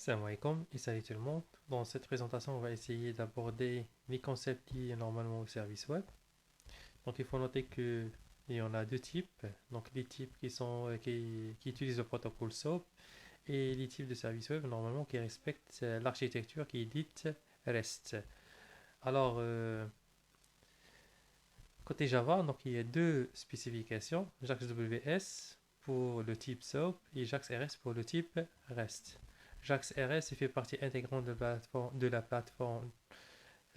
Salam alaikum et salut tout le monde. Dans cette présentation, on va essayer d'aborder les concepts liés normalement au service web. Donc il faut noter qu'il y en a deux types. Donc les types qui utilisent le protocole SOAP et les types de services web normalement qui respectent l'architecture qui est dite REST. Alors côté Java, donc il y a deux spécifications, JAX-WS pour le type SOAP et JAX-RS pour le type REST. JAX-RS il fait partie intégrante de la plateforme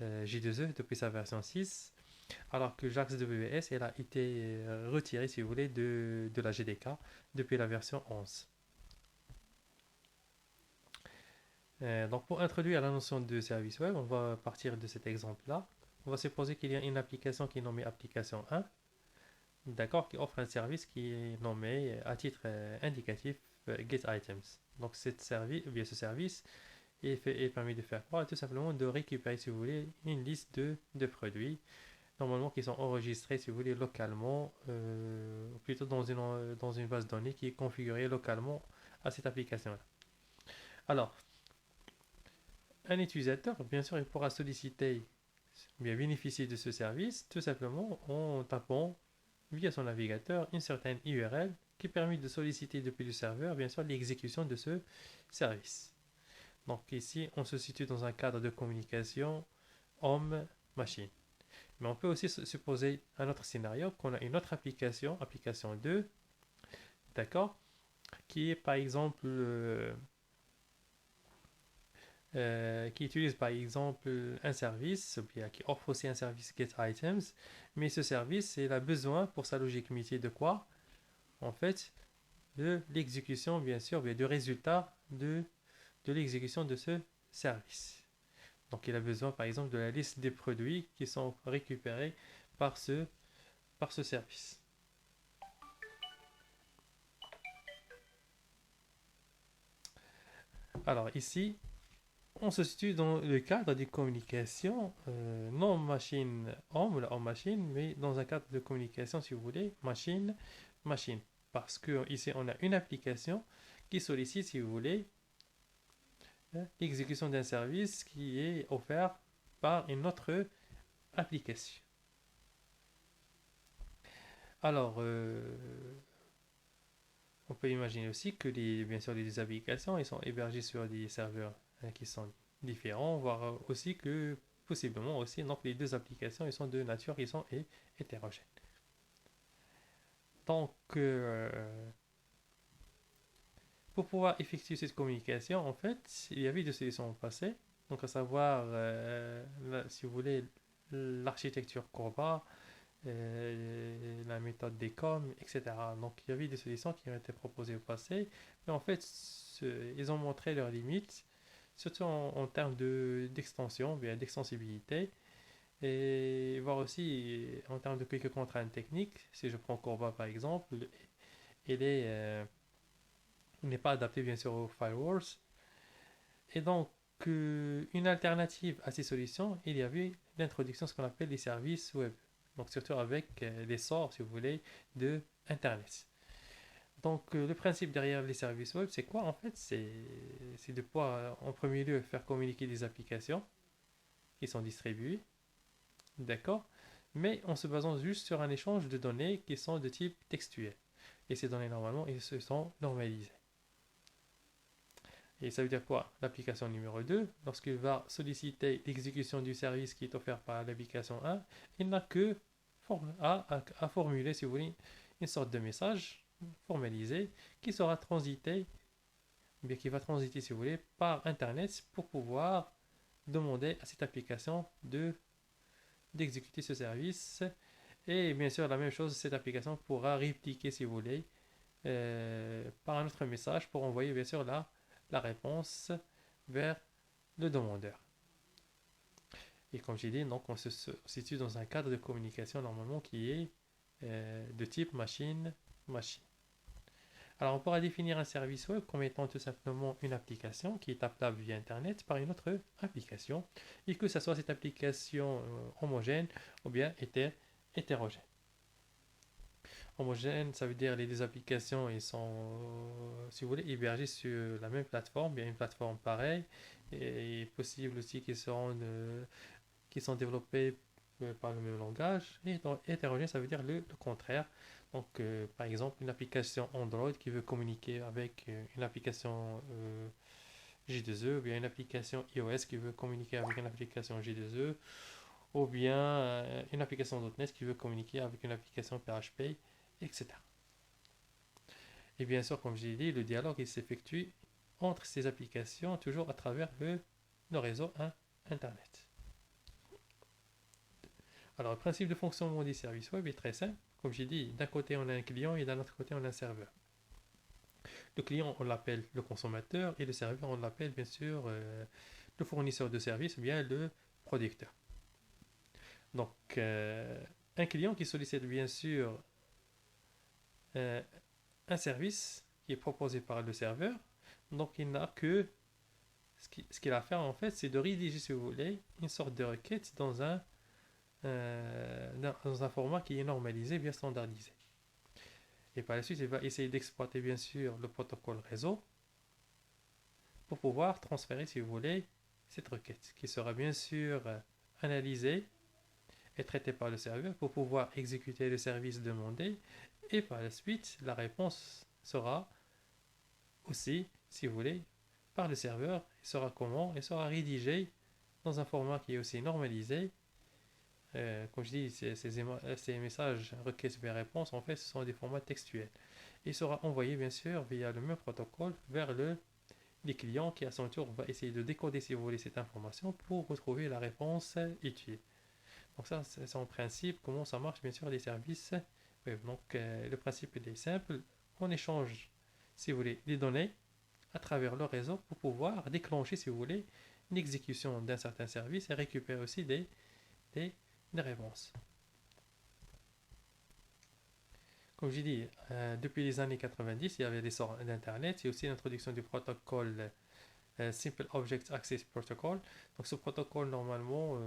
J2E depuis sa version 6, alors que JAX-WS elle a été retirée, si vous voulez, de la GDK depuis la version 11. Donc pour introduire la notion de service web, on va partir de cet exemple-là. On va supposer qu'il y a une application qui est nommée application 1, d'accord, qui offre un service qui est nommé à titre indicatif GetItems. Donc ce service est permis de faire quoi? Tout simplement de récupérer, si vous voulez, une liste de produits, normalement qui sont enregistrés, si vous voulez, localement, ou plutôt dans une base de données qui est configurée localement à cette application-là. Alors, un utilisateur, bien sûr, il pourra solliciter, bien bénéficier de ce service, tout simplement en tapant via son navigateur une certaine URL qui permet de solliciter depuis le serveur, bien sûr, l'exécution de ce service. Donc ici, on se situe dans un cadre de communication homme-machine. Mais on peut aussi supposer un autre scénario, qu'on a une autre application, application 2, d'accord, qui est par exemple, qui utilise par exemple un service, ou bien qui offre aussi un service GetItems, mais ce service, il a besoin pour sa logique métier de quoi? En fait, de l'exécution, bien sûr, bien du résultat de l'exécution de ce service. Donc il a besoin par exemple de la liste des produits qui sont récupérés par ce service. Alors ici, on se situe dans le cadre des communications non machine-homme, la homme-machine, mais dans un cadre de communication, si vous voulez, machine-machine. Parce que ici, on a une application qui sollicite, si vous voulez, l'exécution d'un service qui est offert par une autre application. Alors, on peut imaginer aussi que bien sûr, les applications ils sont hébergées sur des serveurs qui sont différents, voire aussi que possiblement aussi, donc les deux applications ils sont de nature, ils sont hétérogènes. Donc, pour pouvoir effectuer cette communication, en fait, il y avait deux solutions au passé, donc à savoir, si vous voulez, l'architecture Corba, la méthode des DECOM, etc. Donc il y avait des solutions qui ont été proposées au passé, mais en fait ils ont montré leurs limites, surtout en termes d'extension, bien d'extensibilité, et voir aussi en termes de quelques contraintes techniques. Si je prends Corba par exemple, il n'est pas adapté bien sûr aux firewalls, et donc une alternative à ces solutions, il y avait l'introduction de ce qu'on appelle les services web. Donc surtout avec l'essor, si vous voulez, de Internet. Donc le principe derrière les services web, c'est quoi en fait? C'est de pouvoir en premier lieu faire communiquer des applications qui sont distribuées, d'accord? Mais en se basant juste sur un échange de données qui sont de type textuel. Et ces données normalement, ils se sont normalisées. Et ça veut dire quoi? L'application numéro 2, lorsqu'il va solliciter l'exécution du service qui est offert par l'application 1, il n'a que à formuler, si vous voulez, une sorte de message formalisé qui sera transité, bien qui va transiter, si vous voulez, par Internet pour pouvoir demander à cette application d'exécuter ce service. Et bien sûr, la même chose, cette application pourra répliquer, si vous voulez, par un autre message pour envoyer, bien sûr, la réponse vers le demandeur. Et comme j'ai dit, donc on se situe dans un cadre de communication normalement qui est de type machine-machine. Alors on pourra définir un service web comme étant tout simplement une application qui est appelable via Internet par une autre application et que ce soit cette application homogène ou bien hétérogène. homogène, ça veut dire les deux applications, ils sont, si vous voulez, hébergées sur la même plateforme, bien une plateforme pareille, et il est possible aussi qu'ils sont développés par le même langage. Et donc, hétérogène, ça veut dire le contraire. Donc, par exemple, une application Android qui veut communiquer avec une application J2E, ou bien une application iOS qui veut communiquer avec une application J2E, ou bien une application .NET qui veut communiquer avec une application PHP, etc. Et bien sûr, comme j'ai dit, le dialogue il s'effectue entre ces applications toujours à travers le réseau Internet. Alors, le principe de fonctionnement des services web est très simple. Comme j'ai dit, d'un côté on a un client et d'un autre côté on a un serveur. Le client on l'appelle le consommateur et le serveur on l'appelle bien sûr le fournisseur de services ou bien le producteur. Donc, un client qui sollicite bien sûr euh, un service qui est proposé par le serveur, donc il n'a que ce qu'il a à faire en fait, c'est de rédiger, si vous voulez, une sorte de requête dans un format qui est normalisé, bien standardisé. Et par la suite, il va essayer d'exploiter bien sûr le protocole réseau pour pouvoir transférer, si vous voulez, cette requête qui sera bien sûr analysée et traitée par le serveur pour pouvoir exécuter le service demandé. Et par la suite, la réponse sera aussi, si vous voulez, par le serveur. Il sera comment? Il sera rédigé dans un format qui est aussi normalisé. Comme je dis, ces messages requêtes vers réponse, en fait, ce sont des formats textuels. Il sera envoyé, bien sûr, via le même protocole vers les clients qui, à son tour, va essayer de décoder, si vous voulez, cette information pour retrouver la réponse utile. Donc ça, c'est en principe comment ça marche, bien sûr, les services web. Donc le principe est simple. On échange, si vous voulez, les données à travers le réseau pour pouvoir déclencher, si vous voulez, l'exécution d'un certain service et récupérer aussi des, des réponses. Comme j'ai dit, depuis les années 90, il y avait l'essor d'Internet et aussi l'introduction du protocole Simple Object Access Protocol. Donc ce protocole, normalement,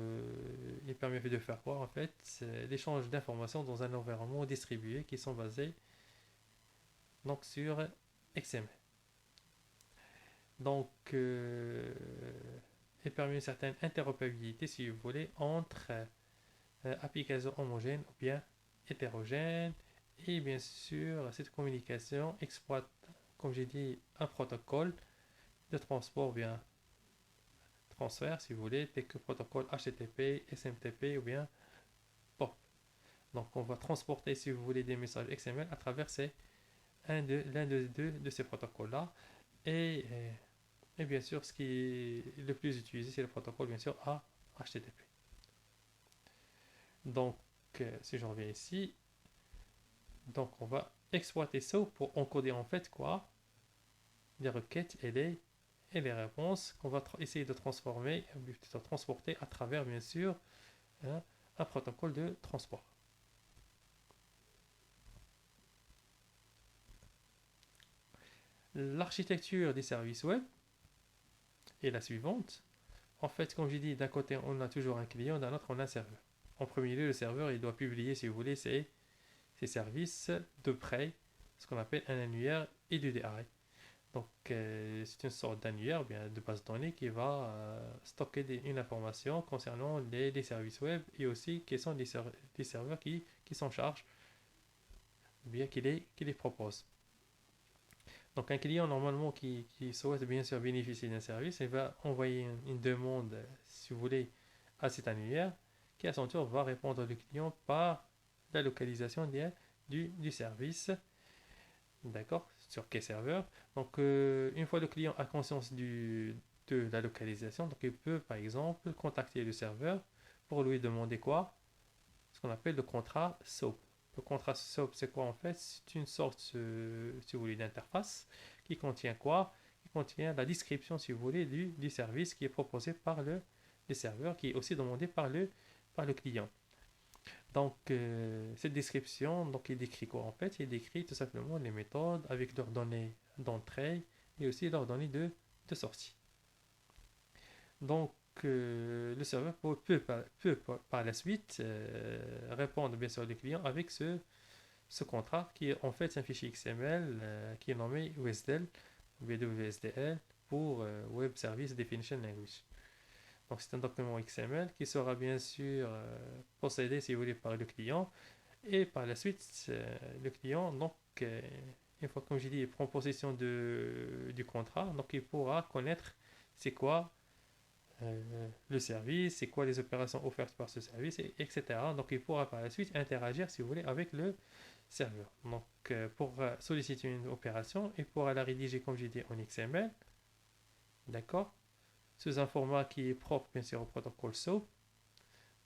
il permet de faire quoi en fait? C'est l'échange d'informations dans un environnement distribué qui sont basés donc, sur XML. Donc, il permet une certaine interopérabilité, si vous voulez, entre applications homogènes ou bien hétérogènes. Et bien sûr, cette communication exploite, comme j'ai dit, un protocole de transport bien transfert, si vous voulez, tel que protocole HTTP, SMTP ou bien POP. Donc, on va transporter, si vous voulez, des messages XML à travers l'un de deux de ces protocoles-là. Et, et bien sûr, ce qui est le plus utilisé, c'est le protocole, bien sûr, HTTP. Donc, si je reviens ici, donc on va exploiter ça pour encoder en fait quoi? Les requêtes et les réponses qu'on va essayer de transformer, de transporter à travers bien sûr un protocole de transport. L'architecture des services web est la suivante. En fait, comme j'ai dit, d'un côté on a toujours un client, d'un autre on a un serveur. En premier lieu, le serveur il doit publier, si vous voulez, ses services de près, ce qu'on appelle un annuaire et du DRI. Donc, c'est une sorte d'annuaire, bien de base de données qui va stocker une information concernant les services web et aussi quels sont les serveurs qui s'en chargent, ou bien qui les proposent. Donc, un client normalement qui souhaite bien sûr bénéficier d'un service, il va envoyer une demande, si vous voulez, à cet annuaire qui à son tour va répondre au client par la localisation du service. D'accord? Sur quel serveur? Donc, une fois le client a conscience de la localisation, donc il peut par exemple contacter le serveur pour lui demander quoi? Ce qu'on appelle le contrat SOAP. Le contrat SOAP, c'est quoi en fait? C'est une sorte, si vous voulez, d'interface qui contient quoi? Qui contient la description, si vous voulez, du service qui est proposé par le serveur, qui est aussi demandé par le client. Donc, cette description, donc, il décrit quoi en fait? Il décrit tout simplement les méthodes avec leurs données d'entrée et aussi leurs données de sortie. Donc, le serveur peut par la suite répondre bien sûr au client avec ce contrat qui est en fait un fichier XML qui est nommé WSDL, WSDL pour Web Service Definition Language. Donc c'est un document XML qui sera bien sûr possédé si vous voulez par le client et par la suite le client donc une fois comme j'ai dit il prend possession du contrat donc il pourra connaître c'est quoi le service, c'est quoi les opérations offertes par ce service, etc. Donc il pourra par la suite interagir si vous voulez avec le serveur. Donc pour solliciter une opération, il pourra la rédiger comme j'ai dit en XML, d'accord, sous un format qui est propre bien sûr au protocole SOAP,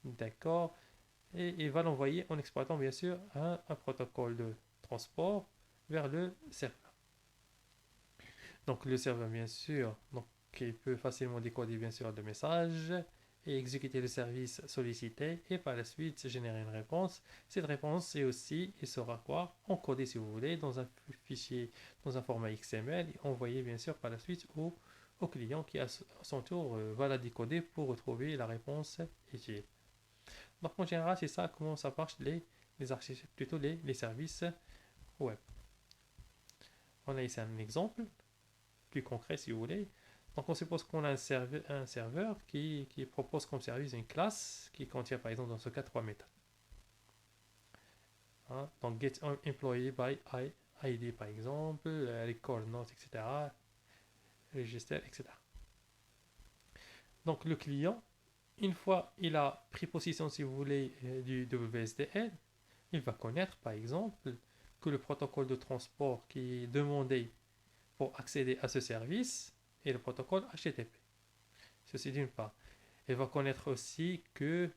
d'accord, et il va l'envoyer en exploitant bien sûr un protocole de transport vers le serveur. Donc le serveur bien sûr donc, il peut facilement décoder bien sûr le message et exécuter le service sollicité et par la suite générer une réponse. Cette réponse est aussi, il sera quoi, encodée si vous voulez dans un fichier, dans un format XML et envoyé bien sûr par la suite au client qui à son tour va la décoder pour retrouver la réponse utile. Donc en général c'est ça comment ça marche les archives, plutôt les services web. On a ici un exemple plus concret si vous voulez. Donc on suppose qu'on a un serveur qui propose comme service une classe qui contient par exemple dans ce cas 3 méthodes. Hein? Donc get employee by ID par exemple, record note, etc. Register, etc. Donc le client, une fois il a pris possession si vous voulez du WSDL, il va connaître par exemple que le protocole de transport qui est demandé pour accéder à ce service est le protocole HTTP. Ceci d'une part. Il va connaître aussi que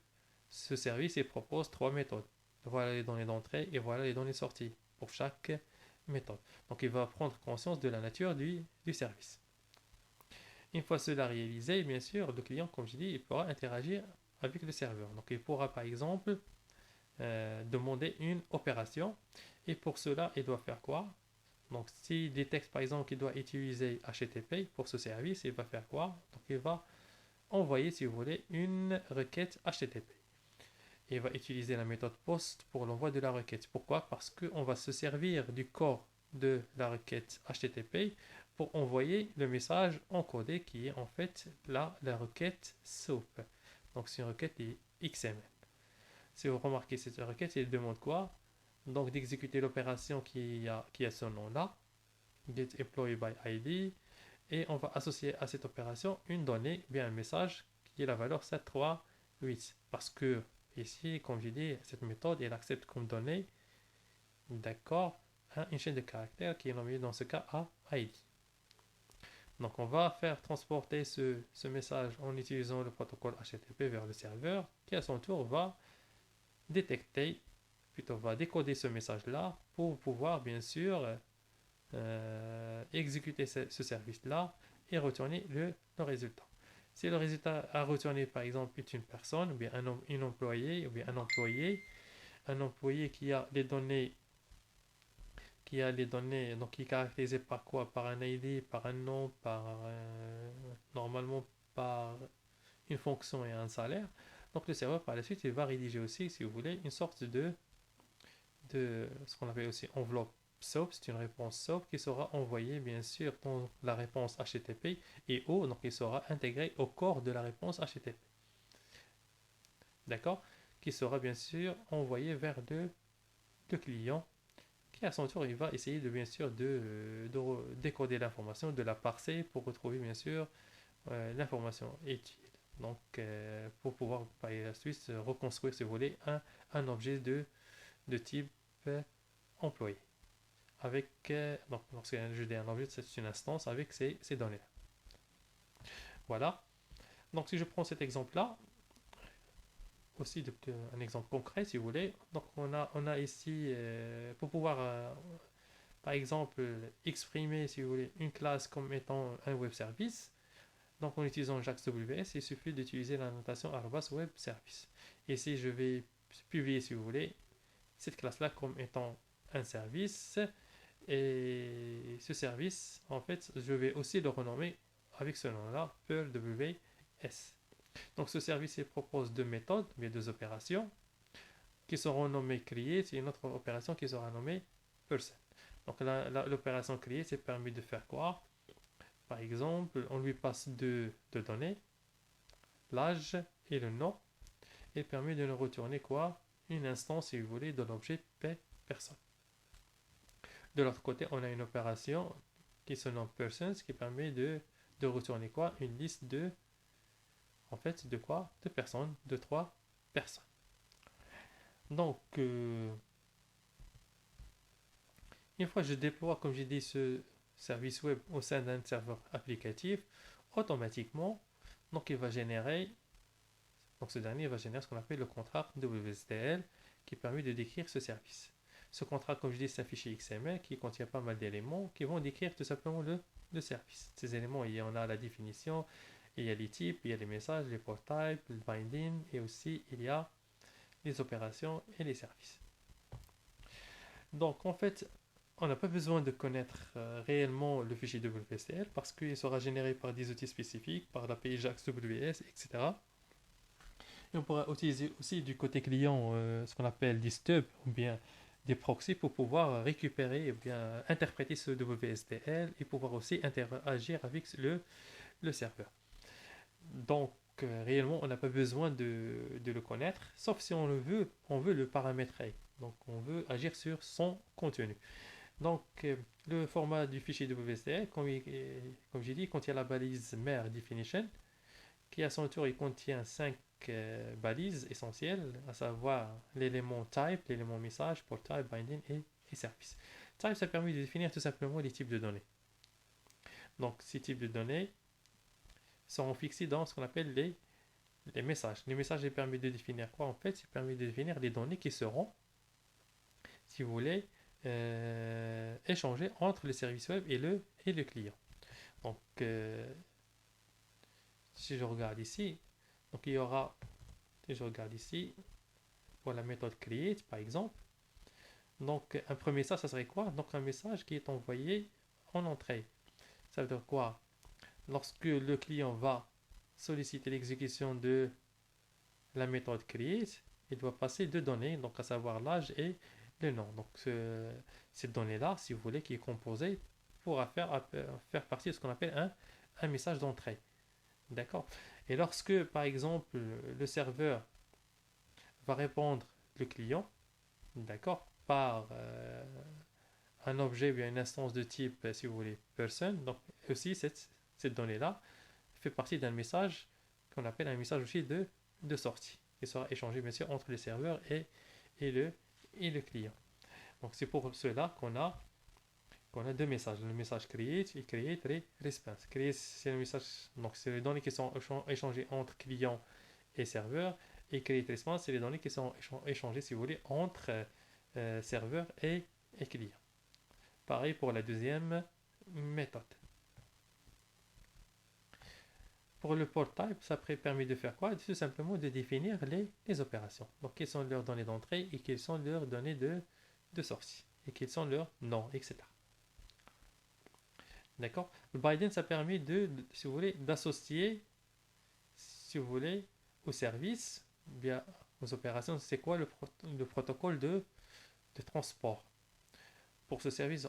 ce service il propose 3 méthodes. Voilà les données d'entrée et voilà les données sorties pour chaque méthode. Donc il va prendre conscience de la nature du service. Une fois cela réalisé, bien sûr, le client, comme je dis, il pourra interagir avec le serveur. Donc il pourra par exemple demander une opération et pour cela il doit faire quoi? Donc s'il détecte par exemple qu'il doit utiliser HTTP pour ce service, il va faire quoi? Donc il va envoyer si vous voulez une requête HTTP. Il va utiliser la méthode POST pour l'envoi de la requête. Pourquoi? Parce qu'on va se servir du corps de la requête HTTP pour envoyer le message encodé qui est en fait la requête SOAP. Donc c'est une requête XML. Si vous remarquez cette requête, elle demande quoi? Donc d'exécuter l'opération qui a ce nom-là, get employee by ID, et on va associer à cette opération une donnée, bien un message qui est la valeur 738. Parce que ici, comme j'ai dit, cette méthode, elle accepte comme donnée, d'accord, une chaîne de caractères qui est nommée dans ce cas à ID. Donc on va faire transporter ce message en utilisant le protocole HTTP vers le serveur qui à son tour va détecter, plutôt va décoder ce message-là pour pouvoir bien sûr exécuter ce service-là et retourner le résultat. Si le résultat à retourner par exemple est une personne, ou bien un employé, ou bien un employé qui a les données, donc qui est caractérisé par quoi? Par un ID, par un nom, normalement par une fonction et un salaire. Donc le serveur par la suite il va rédiger aussi, si vous voulez, une sorte de ce qu'on appelle aussi enveloppe SOAP, c'est une réponse SOAP qui sera envoyée bien sûr dans la réponse HTTP et donc il sera intégré au corps de la réponse HTTP. D'accord? Qui sera bien sûr envoyé vers le client qui à son tour il va essayer de bien sûr de décoder l'information, de la parser pour retrouver bien sûr l'information utile. Donc pour pouvoir par la suite reconstruire si vous voulez un objet de type employé. Avec, donc lorsqu'un jeu un objet, c'est une instance avec ces données. Voilà. Donc si je prends cet exemple-là, aussi un exemple concret si vous voulez. Donc on a ici, pour pouvoir par exemple exprimer si vous voulez une classe comme étant un web service, donc en utilisant JAX-WS, il suffit d'utiliser la notation @web service. Et si je vais publier si vous voulez cette classe-là comme étant un service, et ce service, en fait, je vais aussi le renommer avec ce nom-là, Perl WS. Donc ce service il propose deux méthodes, mais deux opérations, qui seront nommés create et une autre opération qui sera nommée person. Donc l'opération create, c'est permis de faire quoi? Par exemple, on lui passe deux données, l'âge et le nom, et permet de nous retourner quoi? Une instance, si vous voulez, de l'objet personne. De l'autre côté, on a une opération qui se nomme persons, qui permet de retourner quoi? Une liste en fait, de quoi? De personnes, de 3 personnes. Donc, une fois que je déploie, comme j'ai dit, ce service web au sein d'un serveur applicatif, automatiquement, donc il va générer, donc ce dernier va générer ce qu'on appelle le contrat WSDL qui permet de décrire ce service. Ce contrat, comme je dis, c'est un fichier XML qui contient pas mal d'éléments qui vont décrire tout simplement le service. Ces éléments, il y en a la définition, il y a les types, il y a les messages, les port types, le binding, et aussi il y a les opérations et les services. Donc en fait, on n'a pas besoin de connaître réellement le fichier WSDL parce qu'il sera généré par des outils spécifiques, par l'API JAX WS, etc. Et on pourra utiliser aussi du côté client ce qu'on appelle des stubs ou bien des proxys pour pouvoir récupérer ou bien interpréter ce WSDL et pouvoir aussi interagir avec le serveur. Donc réellement on n'a pas besoin de le connaître, sauf si on veut le paramétrer. Donc on veut agir sur son contenu. Donc le format du fichier WSDL, comme j'ai dit, contient la balise mère definition, qui à son tour il contient 5 balises essentielles, à savoir l'élément type, l'élément message, port type, binding et service. Type, ça permet de définir tout simplement les types de données. Donc ces types de données seront fixés dans ce qu'on appelle les messages. Les messages, ils permettent de définir quoi en fait? Ils permettent de définir les données qui seront, si vous voulez, échangées entre le service web et le client. Donc, si je regarde ici, donc il y aura, si je regarde ici, pour la méthode create par exemple, donc un premier message, ça serait quoi? Donc un message qui est envoyé en entrée. Ça veut dire quoi? Lorsque le client va solliciter l'exécution de la méthode create, il doit passer deux données, donc à savoir l'âge et le nom. Donc cette donnée-là, si vous voulez, qui est composée, pourra faire partie de ce qu'on appelle un message d'entrée. D'accord? Et lorsque, par exemple, le serveur va répondre le client, d'accord, par un objet ou une instance de type, si vous voulez, person, donc aussi cette donnée-là fait partie d'un message qu'on appelle un message aussi de sortie, qui sera échangé bien sûr entre le serveur et le client. Donc c'est pour cela qu'on a deux messages, le message create et create response. Create, c'est le message, donc c'est les données qui sont échangées entre client et serveur, et create response, c'est les données qui sont échangées, si vous voulez, entre serveur et client. Pareil pour la deuxième méthode. Pour le port type, ça permet de faire quoi? Tout simplement de définir les opérations. Donc, quelles sont leurs données d'entrée et quelles sont leurs données de sortie. Et quels sont leurs noms, etc. D'accord? Le binding, ça permet si vous voulez, d'associer, si vous voulez, au service, bien aux opérations. C'est quoi le protocole de transport? Pour ce service,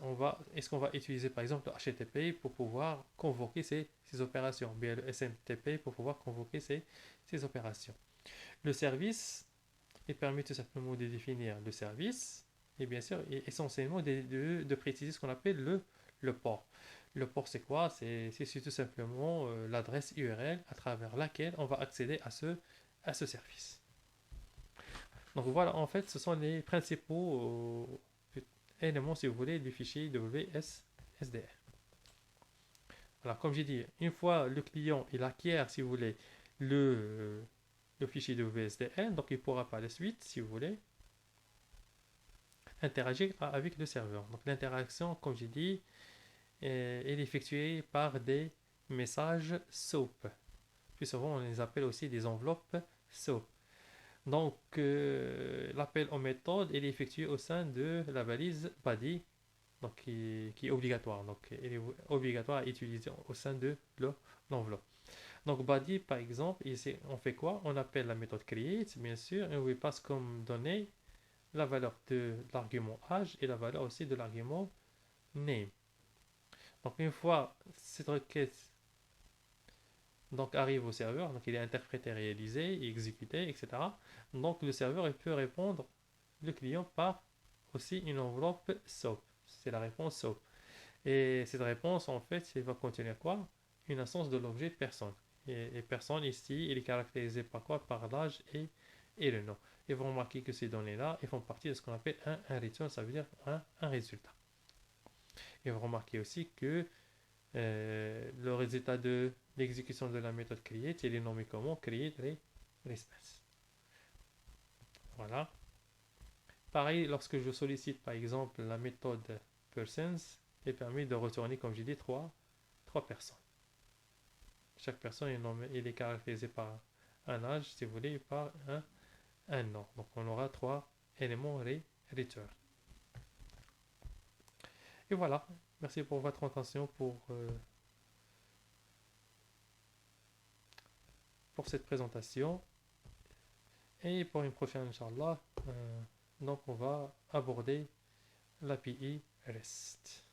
est-ce qu'on va utiliser par exemple le HTTP pour pouvoir convoquer ces opérations, bien le SMTP pour pouvoir convoquer ces opérations. Le service, il permet tout simplement de définir le service et bien sûr essentiellement de préciser ce qu'on appelle le port. Le port, c'est quoi? C'est tout simplement l'adresse URL à travers laquelle on va accéder à ce service. Donc voilà, en fait, ce sont les principaux éléments, si vous voulez, du fichier WSDL. Alors, comme j'ai dit, une fois le client il acquiert, si vous voulez, le fichier WSDL, donc il pourra par la suite, si vous voulez, interagir avec le serveur. Donc l'interaction, comme j'ai dit, est effectuée par des messages SOAP. Plus souvent, on les appelle aussi des enveloppes SOAP. Donc, l'appel aux méthodes est effectué au sein de la balise body, donc qui est obligatoire. Donc, elle est obligatoire à utiliser au sein de l'enveloppe. Donc, body, par exemple, ici, on fait quoi? On appelle la méthode create, bien sûr, et on lui passe comme donnée la valeur de l'argument âge et la valeur aussi de l'argument name. Donc une fois cette requête donc arrive au serveur, donc il est interprété, réalisé, exécuté, etc. Donc le serveur il peut répondre le client par aussi une enveloppe SOAP. C'est la réponse SOAP. Et cette réponse en fait, elle va contenir quoi? Une instance de l'objet personne. Et personne ici, il est caractérisé par quoi? Par l'âge et le nom. Et vous remarquez que ces données-là, elles font partie de ce qu'on appelle un return, ça veut dire un résultat. Et vous remarquez aussi que le résultat de l'exécution de la méthode create, il est nommé comment? Create response. Voilà. Pareil, lorsque je sollicite par exemple la méthode persons, elle permet de retourner, comme j'ai dit, trois personnes. Chaque personne est nommée, il est caractérisé par un âge, si vous voulez, et par un nom. Donc on aura trois éléments return. Et voilà. Merci pour votre attention pour cette présentation. Et pour une prochaine, Inch'Allah, donc on va aborder l'API REST.